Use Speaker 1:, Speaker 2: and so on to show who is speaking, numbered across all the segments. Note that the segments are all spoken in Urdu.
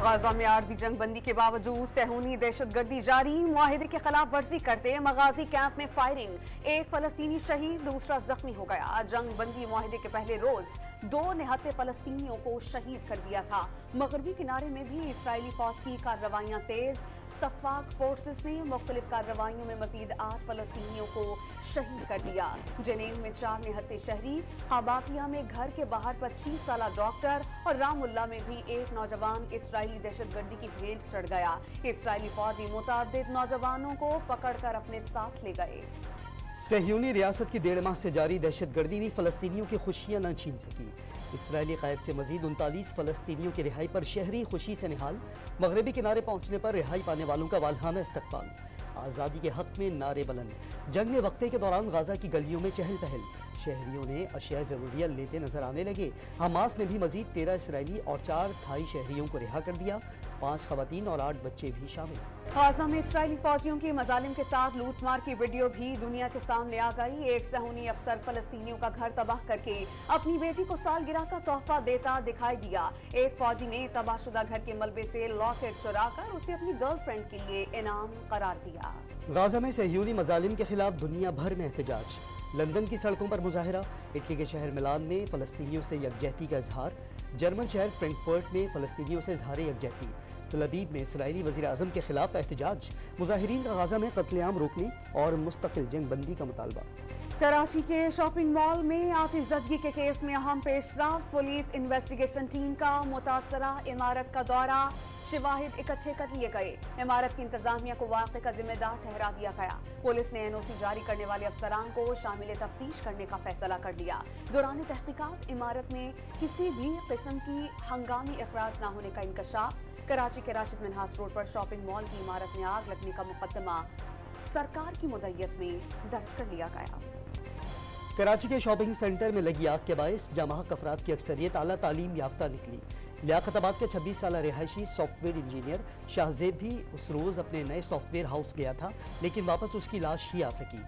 Speaker 1: غزہ میں عارضی جنگ بندی کے باوجود صہیونی دہشت گردی جاری، معاہدے کی خلاف ورزی کرتے مغازی کیمپ میں فائرنگ، ایک فلسطینی شہید دوسرا زخمی ہو گیا۔ جنگ بندی معاہدے کے پہلے روز 2 نہتے فلسطینیوں کو شہید کر دیا تھا۔ مغربی کنارے میں بھی اسرائیلی فوج کی کارروائیاں تیز، صفاق فورسز نے مختلف کارروائیوں میں مزید 8 فلسطینیوں کو شہید کر دیا۔ جنین میں 4 نہتے شہری، حباقیہ میں گھر کے باہر 25 سالہ ڈاکٹر اور رام اللہ میں بھی ایک نوجوان اسرائیلی دہشت گردی کی بھیٹ چڑھ گیا۔ اسرائیلی فوجی متعدد نوجوانوں کو پکڑ کر اپنے ساتھ لے گئے۔
Speaker 2: صہیونی ریاست کی 1.5 ماہ سے جاری دہشت گردی بھی فلسطینیوں کی خوشیاں نہ چھین سکی۔ اسرائیلی قید سے مزید 39 فلسطینیوں کی رہائی پر شہری خوشی سے نہال، مغربی کنارے پہنچنے پر رہائی پانے والوں کا والہانہ استقبال، آزادی کے حق میں نعرے بلند۔ جنگ میں وقفے کے دوران غزہ کی گلیوں میں چہل پہل، شہریوں نے اشیاء ضروریہ لیتے نظر آنے لگے۔ حماس نے بھی مزید 13 اسرائیلی اور 4 تھائی شہریوں کو رہا کر دیا، 5 خواتین اور 8 بچے بھی شامل۔
Speaker 1: غزہ میں اسرائیلی فوجیوں کی مظالم کے ساتھ لوٹ مار کی ویڈیو بھی دنیا کے سامنے آ گئی۔ ایک صہیونی افسر فلسطینیوں کا گھر تباہ کر کے اپنی بیٹی کو سالگرہ کا تحفہ دیتا دکھائی دیا۔ ایک فوجی نے تباہ شدہ گھر کے ملبے سے لاکٹ چرا کر اسے اپنی گرل فرینڈ کے لیے انعام قرار دیا۔
Speaker 2: غزہ میں صہیونی مظالم کے خلاف دنیا بھر میں احتجاج، لندن کی سڑکوں پر مظاہرہ، اٹلی کے شہر ملان میں فلسطینیوں سے یکجہتی کا اظہار، جرمن شہر فرینکفرٹ میں فلسطینیوں سے اظہار یکجہتی، تل ابیب میں اسرائیلی وزیر اعظم کے خلاف احتجاج، مظاہرین کا غزہ میں قتل عام روکنے اور مستقل جنگ بندی کا مطالبہ۔
Speaker 1: کراچی کے شاپنگ مال میں آتش زدگی کے کیس میں اہم پیش رفت، پولیس انویسٹیگیشن ٹیم کا متاثرہ عمارت کا دورہ، شواہد اکٹھے کر لیے گئے۔ عمارت کی انتظامیہ کو واقعے کا ذمہ دار ٹھہرا دیا گیا۔ پولیس نے NOC جاری کرنے والے افسران کو شامل تفتیش کرنے کا فیصلہ کر لیا۔ دوران تحقیقات عمارت میں کسی بھی قسم کی ہنگامی اخراج نہ ہونے کا انکشاف۔ کراچی کے راشد منہاس روڈ پر شاپنگ مال کی عمارت میں آگ لگنے کا مقدمہ سرکار کی مدعیت میں درج کر لیا گیا۔
Speaker 2: کراچی کے شاپنگ سینٹر میں لگی آگ کے باعث جامع حق افراد کی اکثریت اعلیٰ تعلیم یافتہ نکلی۔ لیاقت آباد کے 26 سالہ رہائشی سافٹ ویئر انجینئر شاہزیب بھی اس روز اپنے نئے سافٹ ویئر ہاؤس گیا تھا، لیکن واپس اس کی لاش ہی آ سکی۔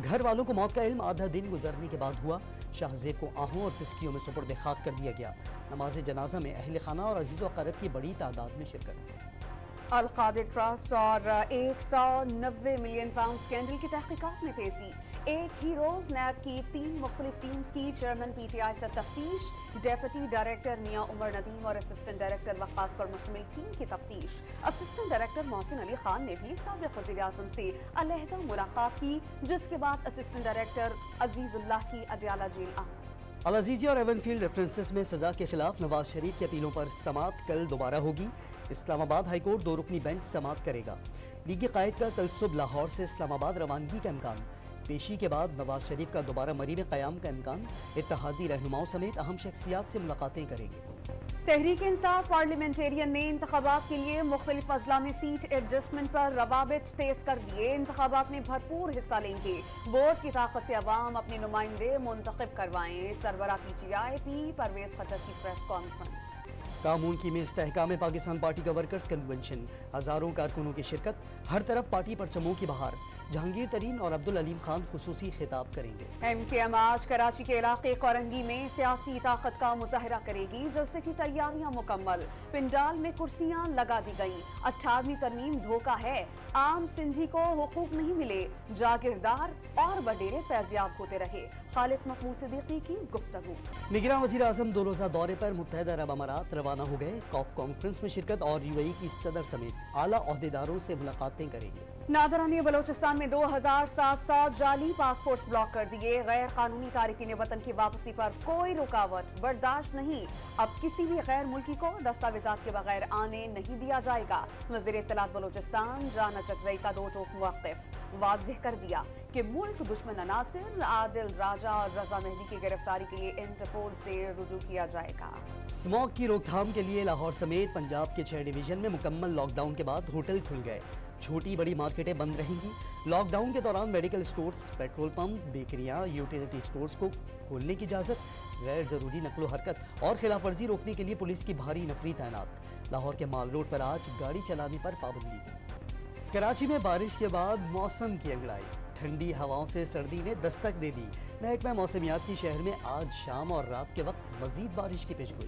Speaker 2: گھر والوں کو موت کا علم آدھا دن گزرنے کے بعد ہوا۔ شاہزیب کو آہوں اور سسکیوں میں سپرد خاک کر دیا گیا۔ نماز جنازہ میں اہل خانہ اور عزیز و اقارب کی بڑی تعداد میں شرکت۔
Speaker 1: القادر ٹرسٹ اور 190 ملین پاؤنڈ اسکینڈل کی تحقیقات میں تیزی، ایک ہی روز نیب کی 3 مختلف ٹیمز کی چیئرمین PTI سے تفتیش، ڈیپٹی ڈائریکٹر میاں عمر ندیم اور اسسٹنٹ ڈائریکٹر وقاص پر مشتمل ٹیم کی تفتیش۔ اسسٹنٹ ڈائریکٹر محسن علی خان نے بھی سابق وزیر اعظم سے علیحدہ ملاقات کی، جس کے بعد اسسٹنٹ ڈائریکٹر عزیز اللہ کی اڈیالہ جیل آمد۔
Speaker 2: العزیزیہ اور ایون فیلڈ ریفرنسز میں سزا کے خلاف نواز شریف کی اپیلوں پر سماعت کل دوبارہ ہوگی۔ اسلام آباد ہائی کورٹ 2 رکنی بینچ سماعت کرے گا۔ لیگ قائد کا کل صبح لاہور سے اسلام آباد روانگی کا امکان۔ پیشی کے بعد نواز شریف کا دوبارہ مری میں قیام کا امکان۔ اتحادی رہنماؤں سمیت اہم شخصیات سے ملاقاتیں کریں گے۔
Speaker 1: تحریک انصاف پارلیمنٹیرین نے انتخابات کے لیے مختلف اضلاع میں سیٹ ایڈجسٹمنٹ پر روابط تیز کر دیے۔ انتخابات میں بھرپور حصہ لیں گے، ووٹ کی طاقت سے عوام اپنے نمائندے منتخب کروائیں۔ سربراہ PTI پی پرویز خٹک کی پریس کانفرنس۔
Speaker 2: قانون کی میں استحکام پاکستان پارٹی کا ورکرز کنونشن، ہزاروں کارکنوں کی شرکت، ہر طرف پارٹی پرچموں کی بہار۔ جہانگیر ترین اور عبدالعلیم خان خصوصی خطاب کریں گے۔
Speaker 1: MKM آج کراچی کے علاقے کورنگی میں سیاسی طاقت کا مظاہرہ کرے گی، جلسے کی تیاریاں مکمل، پنڈال میں کرسیاں لگا دی گئیں۔ 18ویں ترمیم دھوکہ ہے، عام سندھی کو حقوق نہیں ملے، جاگیردار اور وڈیرے فیضیاب ہوتے رہے، خالد محمود صدیقی کی گفتگو۔
Speaker 2: نگراں وزیر اعظم 2 روزہ دورے پر متحدہ عرب امارات روانہ ہو گئے۔ کاپ کانفرنس میں شرکت اور UAE کی صدر سمیت اعلیٰ عہدیداروں سے ملاقاتیں کریں گے۔
Speaker 1: نادرا نے بلوچستان میں 2700 جعلی پاسپورٹس بلاک کر دیے۔ غیر قانونی تارکین وطن کی واپسی پر کوئی رکاوٹ برداشت نہیں، اب کسی بھی غیر ملکی کو دستاویزات کے بغیر آنے نہیں دیا جائے گا۔ وزیر اطلاعات بلوچستان جانا چکزئی کا 2 ٹوک موقف واضح کر دیا کہ ملک دشمن عناصر عادل راجہ اور رضا مہدی کی گرفتاری کے لیے انٹرپول سے رجوع کیا جائے گا۔
Speaker 2: اسموگ کی روک تھام کے لیے لاہور سمیت پنجاب کے 6 ڈویژن میں مکمل لاک ڈاؤن کے بعد ہوٹل کھل گئے۔ چھوٹی بڑی مارکیٹیں بند رہیں گی۔ لاک ڈاؤن کے دوران میڈیکل سٹورز، پیٹرول پمپ، بیکریاں، یوٹیلیٹی سٹورز کو کھولنے کی اجازت۔ غیر ضروری نقل و حرکت اور خلاف ورزی روکنے کے لیے پولیس کی بھاری نفری تعینات۔ لاہور کے مال روڈ پر آج گاڑی چلانے پر پابندی۔ کراچی میں بارش کے بعد موسم کی انگڑائی، ٹھنڈی ہواؤں سے سردی نے دستک دے دی۔ محکمہ موسمیات کی شہر میں آج شام اور رات کے وقت مزید بارش کی پیشگوئی۔